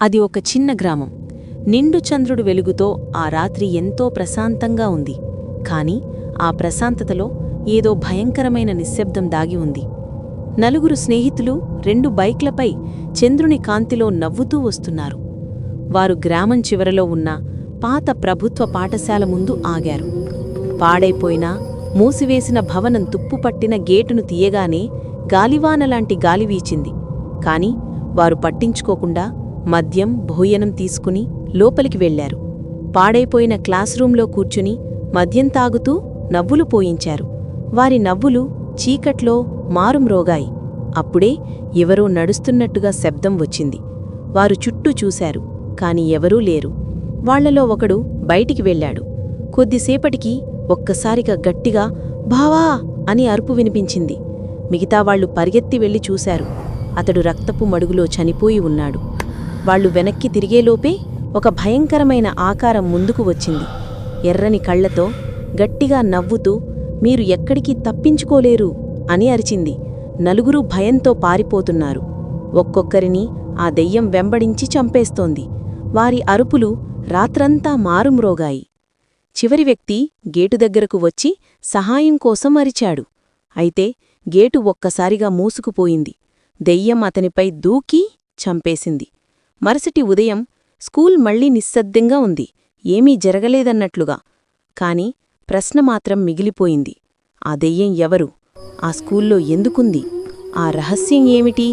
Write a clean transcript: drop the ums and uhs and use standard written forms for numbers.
అది ఒక చిన్న గ్రామం. నిండు చంద్రుడు వెలుగుతో ఆ రాత్రి ఎంతో ప్రశాంతంగా ఉంది. కాని ఆ ప్రశాంతతలో ఏదో భయంకరమైన నిశ్శబ్దం దాగి ఉంది. నలుగురు స్నేహితులు 2 బైక్లపై చంద్రుని కాంతిలో నవ్వుతూ వస్తున్నారు. వారు గ్రామం చివరలో ఉన్న పాత ప్రభుత్వ పాఠశాల ముందు ఆగారు. పాడైపోయిన మూసివేసిన భవనం తుప్పుపట్టిన గేటును తీయగానే గాలివానలాంటి గాలి వీచింది. కాని వారు పట్టించుకోకుండా మద్యం భోజనం తీసుకుని లోపలికి వెళ్లారు. పాడైపోయిన క్లాస్ రూంలో కూర్చుని మద్యం తాగుతూ నవ్వులు పోయించారు. వారి నవ్వులు చీకట్లో మారుమ్రోగాయి. అప్పుడే ఎవరో నడుస్తున్నట్టుగా శబ్దం వచ్చింది. వారు చుట్టూ చూశారు, కాని ఎవరూ లేరు. వాళ్లలో ఒకడు బయటికి వెళ్లాడు. కొద్దిసేపటికి ఒక్కసారిగా గట్టిగా బావా అని అరుపు వినిపించింది. మిగతావాళ్లు పరిగెత్తి వెళ్లి చూశారు. అతడు రక్తపు మడుగులో చనిపోయి ఉన్నాడు. వాళ్లు వెనక్కి తిరిగేలోపే ఒక భయంకరమైన ఆకారం ముందుకు వచ్చింది. ఎర్రని కళ్లతో గట్టిగా నవ్వుతూ మీరు ఎక్కడికి తప్పించుకోలేరు అని అరిచింది. నలుగురూ భయంతో పారిపోతున్నారు. ఒక్కొక్కరిని ఆ దెయ్యం వెంబడించి చంపేస్తోంది. వారి అరుపులు రాత్రంతా మారుమ్రోగాయి. చివరి వ్యక్తి గేటు దగ్గరకు వచ్చి సహాయం కోసం అరిచాడు. అయితే గేటు ఒక్కసారిగా మూసుకుపోయింది. దెయ్యం అతనిపై దూకి చంపేసింది. మరుసటి ఉదయం స్కూల్ మళ్లీ నిశ్శబ్దంగా ఉంది, ఏమీ జరగలేదన్నట్లుగా. కాని ప్రశ్న మాత్రం మిగిలిపోయింది. ఆ దెయ్యం ఎవరు? ఆ స్కూల్లో ఎందుకుంది? ఆ రహస్యం ఏమిటి?